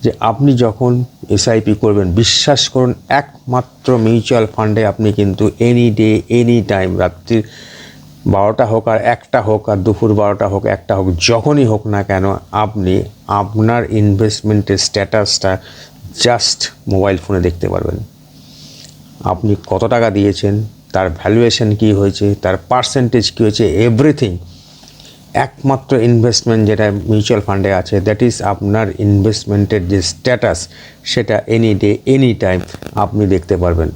যে আপনি যখন এসআইপি করবেন, বিশ্বাস করুন একমাত্র মিউচুয়াল ফান্ডে আপনি কিন্তু এনি ডে এনি টাইম, রাত্রির 12টা হোক আর 1টা হোক আর দুপুর 12টা হোক 1টা হোক, যখনই হোক না কেন আপনি আপনার ইনভেস্টমেন্টের স্ট্যাটাসটা জাস্ট মোবাইল ফোনে দেখতে পারবেন। আপনি কত টাকা দিয়েছেন, তার ভ্যালুয়েশন কী হয়েছে, তার পার্সেন্টেজ কী হয়েছে, এভরিথিং। একমাত্র ইনভেস্টমেন্ট যেটা মিউচুয়াল ফান্ডে আছে, দ্যাট ইজ আপনার ইনভেস্টমেন্টের যে স্ট্যাটাস, সেটা এনি ডে এনি টাইম আপনি দেখতে পারবেন।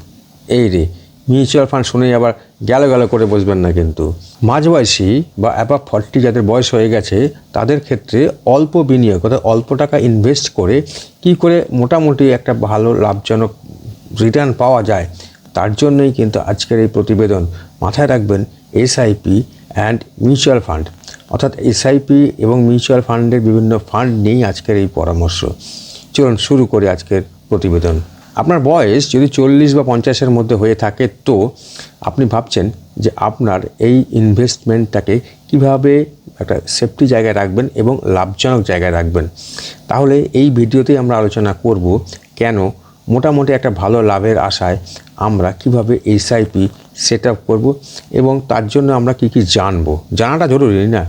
এই রে, মিউচুয়াল ফান্ড শুনেই আবার গেল করে বসবেন না কিন্তু। মাঝবয়সী বা অ্যাবাভ 40 যাদের বয়স হয়ে গেছে, তাদের ক্ষেত্রে অল্প বিনিয়োগ অর্থাৎ অল্প টাকা ইনভেস্ট করে কি করে মোটামুটি একটা ভালো লাভজনক রিটার্ন পাওয়া যায়, তার জন্যই কিন্তু আজকের এই প্রতিবেদন। মাথায় রাখবেন এসআইপি অ্যান্ড মিউচুয়াল ফান্ড, অর্থাৎ এসআইপি এবং মিউচুয়াল ফান্ডের বিভিন্ন ফান্ড নিয়েই আজকের এই পরামর্শ। চলুন শুরু করি আজকের প্রতিবেদন। আপনার বয়স যদি 40 বা 50-এর মধ্যে হয়ে থাকে, তো আপনি ভাবছেন যে আপনার এই ইনভেস্টমেন্টটাকে কিভাবে একটা সেফটি জায়গায় রাখবেন এবং লাভজনক জায়গায় রাখবেন। তাহলে এই ভিডিওতেই আমরা আলোচনা করব কেন মোটামুটি একটা ভালো লাভের আশায় আমরা কিভাবে এসআইপি সেট আপ করবো এবং তার জন্য আমরা কি কি জানবো। জানাটা জরুরি না?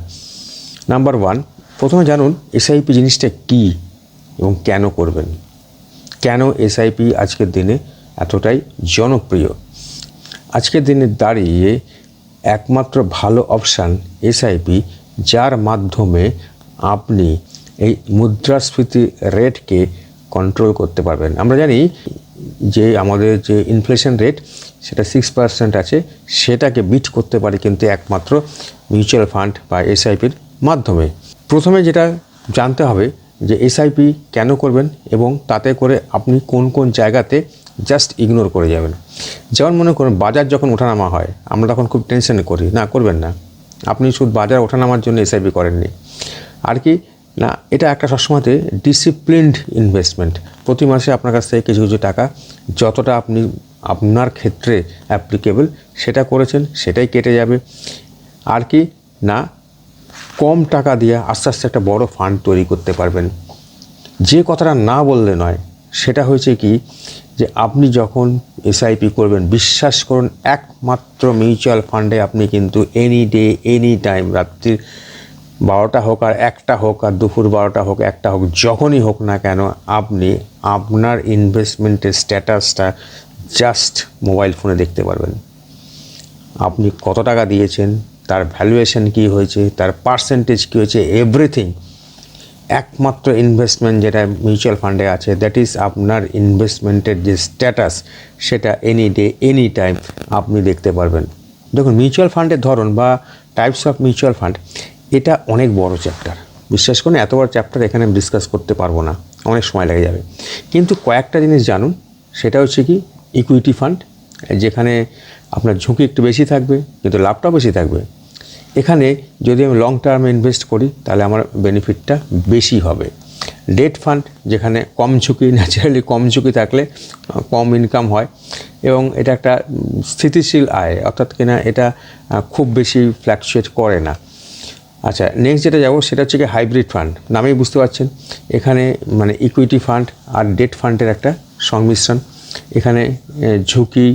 নাম্বার 1, প্রথমে জানুন এসআইপি জিনিসটা কী এবং কেন করবেন। কেন এসআইপি আজকের দিনে এতটাই জনপ্রিয়। আজকের দিনে দাঁড়িয়ে একমাত্র ভালো অপশান এসআইপি, যার মাধ্যমে আপনি এই মুদ্রাস্ফীতি রেটকে কন্ট্রোল করতে পারবেন। আমরা জানি যে আমাদের যে ইনফ্লেশন রেট সেটা 6% আছে, সেটাকে বিট করতে পারে কিন্তু একমাত্র মিউচুয়াল ফান্ড বা এসআইপির মাধ্যমে। প্রথমে যেটা জানতে হবে যে এসআইপি কেন করবেন এবং তাতে করে আপনি কোন কোন জায়গাতে জাস্ট ইগনোর করে যাবেন। যেমন মনে করুন বাজার যখন ওঠানামা হয়, আমরা তখন খুব টেনশনে করি, না করবেন না। আপনি শুধু বাজার ওঠানামার জন্য এসআইপি করেননি আর কি না, এটা একটা সবসময়তে ডিসিপ্লিনড ইনভেস্টমেন্ট। প্রতি মাসে আপনার কাছ থেকে কিছু কিছু টাকা যতটা আপনি আপনার ক্ষেত্রে অ্যাপ্লিকেবল সেটা করেছেন, সেটাই কেটে যাবে। আর কি না, কম টাকা দিয়ে আস্তে আস্তে একটা বড় ফান্ড তৈরি করতে পারবেন। যে কথাটা না বললে নয়, সেটা হয়েছে কি যে আপনি যখন এসআইপি করবেন, বিশ্বাস করুন একমাত্র মিউচুয়াল ফান্ডে আপনি কিন্তু এনি ডে এনি টাইম, রাত্রির 12টা হোক আর 1টা হোক আর দুপুর 12টা হোক 1টা হোক, যখনই হোক না কেন আপনি আপনার ইনভেস্টমেন্টের স্ট্যাটাসটা জাস্ট মোবাইল ফোনে দেখতে পারবেন। আপনি কত টাকা দিয়েছেন, তার ভ্যালুয়েশন কী হয়েছে, তার পার্সেন্টেজ কী হয়েছে, এভরিথিং। একমাত্র ইনভেস্টমেন্ট যেটা মিউচুয়াল ফান্ডে আছে, দ্যাট ইজ আপনার ইনভেস্টমেন্টের যে স্ট্যাটাস, সেটা এনি ডে এনি টাইম আপনি দেখতে পারবেন। দেখুন, মিউচুয়াল ফান্ডের ধরন বা টাইপস অফ মিউচুয়াল ফান্ড, এটা অনেক বড় চ্যাপ্টার। বিশ্বাস করুন এত বড় চ্যাপ্টার এখানে আমি ডিসকাস করতে পারবো না, অনেক সময় লেগে যাবে। কিন্তু কয়েকটা জিনিস জানুন। সেটা হচ্ছে কি ইকুইটি ফান্ড, যেখানে আপনার ঝুঁকি একটু বেশি থাকবে কিন্তু লাভটাও বেশি থাকবে। এখানে যদি আমি লং টার্মে ইনভেস্ট করি তাহলে আমার বেনিফিটটা বেশি হবে। ডেট ফান্ড, যেখানে কম ঝুঁকি, ন্যাচারালি কম ঝুঁকি থাকলে কম ইনকাম হয় এবং এটা একটা স্থিতিশীল আয়, অর্থাৎ কিনা এটা খুব বেশি ফ্ল্যাকচুয়েট করে না। আচ্ছা, নেক্সট যেটা যাবো সেটা হচ্ছে কি হাইব্রিড ফান্ড। নামেই বুঝতে পারছেন, এখানে মানে ইকুইটি ফান্ড আর ডেট ফান্ডের একটা সংমিশ্রণ। এখানে ঝুঁকি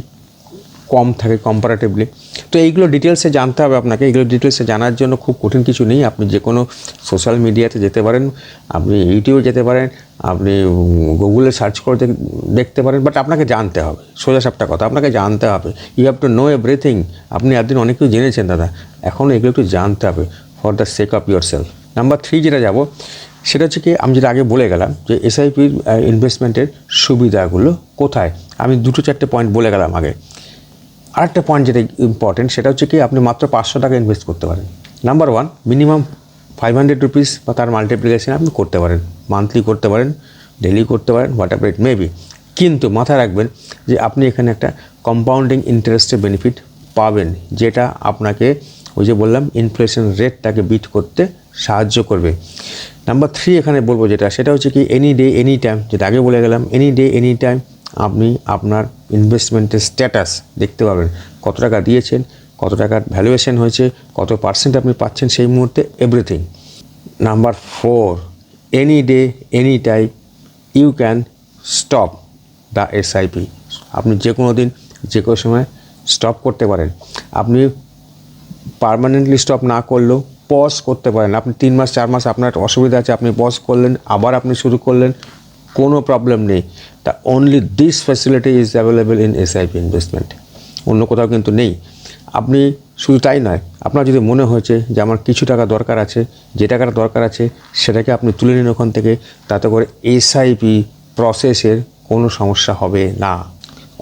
কম থাকে কম্পারেটিভলি। তো এইগুলো ডিটেলসে জানতে হবে আপনাকে। এইগুলো ডিটেলসে জানার জন্য খুব কঠিন কিছু নেই। আপনি যে কোনো সোশ্যাল মিডিয়াতে যেতে পারেন, আপনি ইউটিউবে যেতে পারেন, আপনি গুগলে সার্চ করে দেখতে পারেন, বাট আপনাকে জানতে হবে। সোজা সাপটা কথা, আপনাকে জানতে হবে। You have to know everything. আপনি একদিন অনেক কিছু জেনেছেন দাদা, এখন এগুলো একটু জানতে হবে for the sake of your self. Number 3 যেটা যাব সেটা হচ্ছে কি আমি যেটা আগে বলে গেলাম যে এসআইপির ইনভেস্টমেন্টের সুবিধাগুলো কোথায়। আমি 2-4টে পয়েন্ট বলে গেলাম আগে। আরেকটা পয়েন্ট যেটা ইম্পর্টেন্ট সেটা হচ্ছে কি আপনি মাত্র 500 টাকা ইনভেস্ট করতে পারেন। নাম্বার 1, মিনিমাম 500 রুপিস বা তার মাল্টিপ্লিকেশন আপনি করতে পারেন। মান্থলি করতে পারেন, ডেলি করতে পারেন, what ever it may B. কিন্তু মাথায় রাখবেন যে আপনি এখানে একটা কম্পাউন্ডিং ইন্টারেস্টের বেনিফিট পাবেন, যেটা আপনাকে ওই যে বললাম ইনফ্লেশন রেটটাকে বিট করতে সাহায্য করবে। নাম্বার 3 এখানে বলবো যেটা, সেটা হচ্ছে কি এনি ডে এনি টাইম, যেটা আগে বলে গেলাম, এনি ডে এনি টাইম আপনি আপনার ইনভেস্টমেন্টের স্ট্যাটাস দেখতে পাবেন। কত টাকা দিয়েছেন, কত টাকার ভ্যালুয়েশন হয়েছে, কত পার্সেন্ট আপনি পাচ্ছেন সেই মুহূর্তে, everything. Number 4, any day any time you can stop the SIP. আপনি যে কোনো দিন যে কোনো সময় স্টপ করতে পারেন। আপনি পার্মানেন্টলি স্টপ না করলেও পজ করতে পারেন। আপনি 3 মাস 4 মাস আপনার অসুবিধা আছে, আপনি পজ করলেন, আবার আপনি শুরু করলেন, কোনো প্রবলেম নেই। The only this facility is available in SIP investment, অন্য কোথাও কিন্তু নেই। আপনি শুধু তাই নয়, আপনার যদি মনে হয়েছে যে আমার কিছু টাকা দরকার আছে, যে টাকাটা দরকার আছে সেটাকে আপনি তুলে নিন ওখান থেকে, তাতে করে এসআইপি প্রসেসের কোনো সমস্যা হবে না।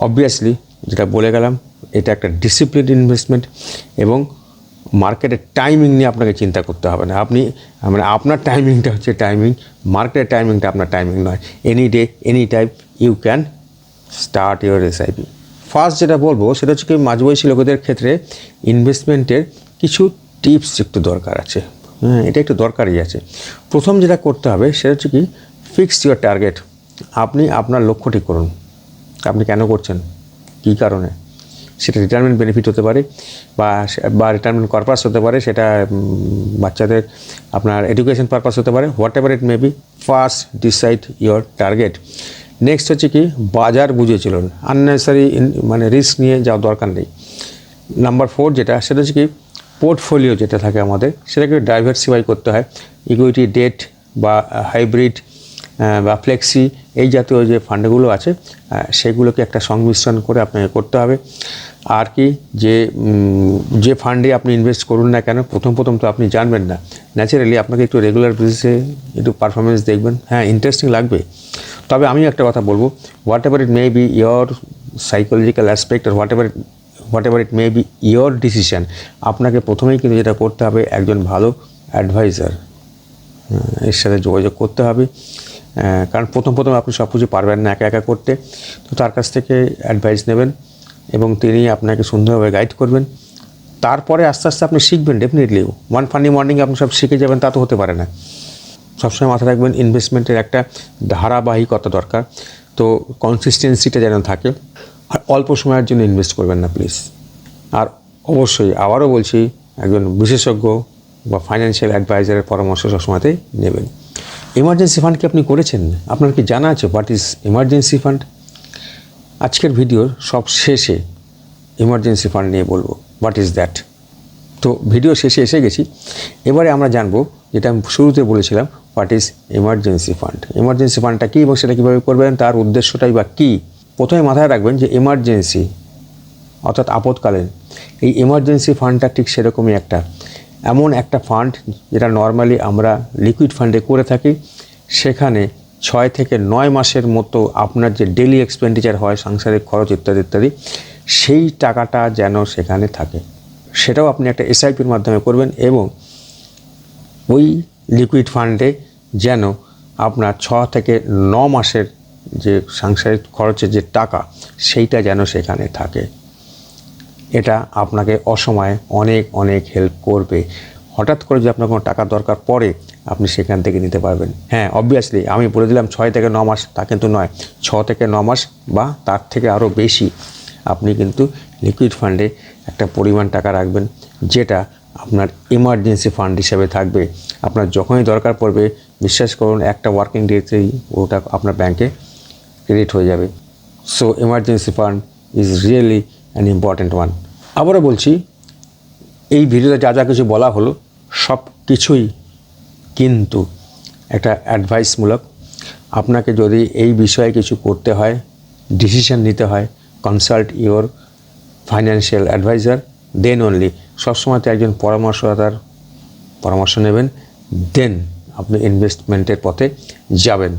অবভিয়াসলি যেটা বলে গেলাম, এটা একটা ডিসিপ্লিন ইনভেস্টমেন্ট এবং মার্কেটের টাইমিং নিয়ে আপনাকে চিন্তা করতে হবে না। আপনি মানে আপনার টাইমিংটা হচ্ছে টাইমিং, মার্কেটের টাইমিংটা আপনার টাইমিং নয়। Any day any time you can start your SIP. First যেটা বলবো সেটা হচ্ছে কি, মাঝবয়সী লোকেদের ক্ষেত্রে ইনভেস্টমেন্টের কিছু টিপস একটু দরকার আছে। এটা একটু দরকারই আছে। প্রথম যেটা করতে হবে সেটা হচ্ছে কি, ফিক্স ইউর টার্গেট। আপনি আপনার লক্ষ্য ঠিক করুন, আপনি কেন করছেন, কী কারণে। সেটা রিটায়ারমেন্ট বেনিফিট হতে পারে বা রিটায়ারমেন্ট পারপাস হতে পারে, সেটা বাচ্চাদের আপনার এডুকেশন পারপাস হতে পারে, what ever it may B. First decide your target. Next হচ্ছে কি, বাজার বুঝে চলুন, আননেসেসারি মানে রিস্ক নিয়ে যাওয়ার দরকার নেই। নাম্বার 4 যেটা, সেটা হচ্ছে কি, পোর্টফোলিও যেটা থাকে আমাদের সেটাকে ডাইভার্সিফাই করতে হয়। ইকুইটি, ডেট বা হাইব্রিড বা ফ্লেক্সি এই জাতীয় যে ফান্ডগুলো আছে সেগুলোকে একটা সংমিশ্রণ করে আপনাকে করতে হবে। আর কি, যে ফান্ডে আপনি ইনভেস্ট করুন না কেন, প্রথম তো আপনি জানবেন না। ন্যাচারালি আপনাকে একটু রেগুলার বেসিসে একটু পারফরমেন্স দেখবেন, হ্যাঁ ইন্টারেস্টিং লাগবে। তবে আমি একটা কথা বলবো, whatever it may be your psychological aspect আর whatever it may be your decision, আপনাকে প্রথমেই কিন্তু যেটা করতে হবে, একজন ভালো অ্যাডভাইজার এর সাথে যোগাযোগ করতে হবে। কারণ প্রথম আপনি সব কিছু পারবেন না একা একা করতে, তো তার কাছ থেকে অ্যাডভাইস নেবেন এবং তিনি আপনাকে সুন্দরভাবে গাইড করবেন। তারপরে আস্তে আস্তে আপনি শিখবেন। ডেফিনেটলি ওয়ান ফানি মর্নিংয়ে আপনি সব শিখে যাবেন তা তো হতে পারে না। সবসময় মাথায় রাখবেন, ইনভেস্টমেন্টের একটা ধারাবাহিকতা দরকার, তো কনসিস্টেন্সিটা যেন থাকে। আর অল্প সময়ের জন্য ইনভেস্ট করবেন না প্লিজ। আর অবশ্যই আবারও বলছি, একজন বিশেষজ্ঞ বা ফাইন্যান্সিয়াল অ্যাডভাইজারের পরামর্শ সবসময়তেই নেবেন। এমার্জেন্সি ফান্ড কি আপনি করেছেন? আপনার কি জানা আছে হোয়াট ইজ এমার্জেন্সি ফান্ড? আজকের ভিডিওর সব শেষে এমার্জেন্সি ফান্ড নিয়ে বলবো, হোয়াট ইজ দ্যাট। তো ভিডিও শেষে এসে গেছি, এবারে আমরা জানবো যেটা আমি শুরুতে বলেছিলাম, what is emergency fund. Emergency ফান্ডটা কী এবং সেটা কীভাবে করবেন, তার উদ্দেশ্যটাই বা কী। প্রথমে মাথায় রাখবেন যে এমার্জেন্সি অর্থাৎ আপদকালীন, এই এমার্জেন্সি ফান্ডটা ঠিক সেরকমই এমন একটা ফান্ড যেটা নর্মালি আমরা লিকুইড ফান্ডে করে থাকি। সেখানে 6 থেকে 9 মাসের মতো আপনার যে ডেলি এক্সপেন্ডিচার হয়, সাংসারিক খরচ ইত্যাদি ইত্যাদি, সেই টাকাটা যেন সেখানে থাকে। সেটাও আপনি একটা এসআইপির মাধ্যমে করবেন এবং ওই লিকুইড ফান্ডে যেন আপনার 6 থেকে 9 মাসের যে সাংসারিক খরচের যে টাকা, সেইটা যেন সেখানে থাকে। এটা আপনাকে অসময়ে অনেক হেল্প করবে। হঠাৎ করে যদি আপনার কোনো টাকা দরকার পড়ে, আপনি সেখান থেকে নিতে পারবেন। হ্যাঁ, অবভিয়াসলি আমি বলে দিলাম 6 থেকে 9 মাস, তা কিন্তু নয়। 6 থেকে 9 মাস বা তার থেকে আরও বেশি আপনি কিন্তু লিকুইড ফান্ডে একটা পরিমাণ টাকা রাখবেন, যেটা আপনার এমার্জেন্সি ফান্ড হিসেবে থাকবে। আপনার যখনই দরকার পড়বে, বিশ্বাস করুন, একটা ওয়ার্কিং ডেতেই ওটা আপনার ব্যাংকে ক্রেডিট হয়ে যাবে। So emergency fund is really an important one. আবারও বলছি, এই ভিডিওতে যা কিছু বলা হলো সব কিছুই কিন্তু একটা অ্যাডভাইসমূলক। আপনাকে যদি এই বিষয়ে কিছু করতে হয়, ডিসিশন নিতে হয়, consult your financial advisor, then only. সবসময় তো একজন পরামর্শ নেবেন, দেন আপনি ইনভেস্টমেন্টের পথে যাবেন।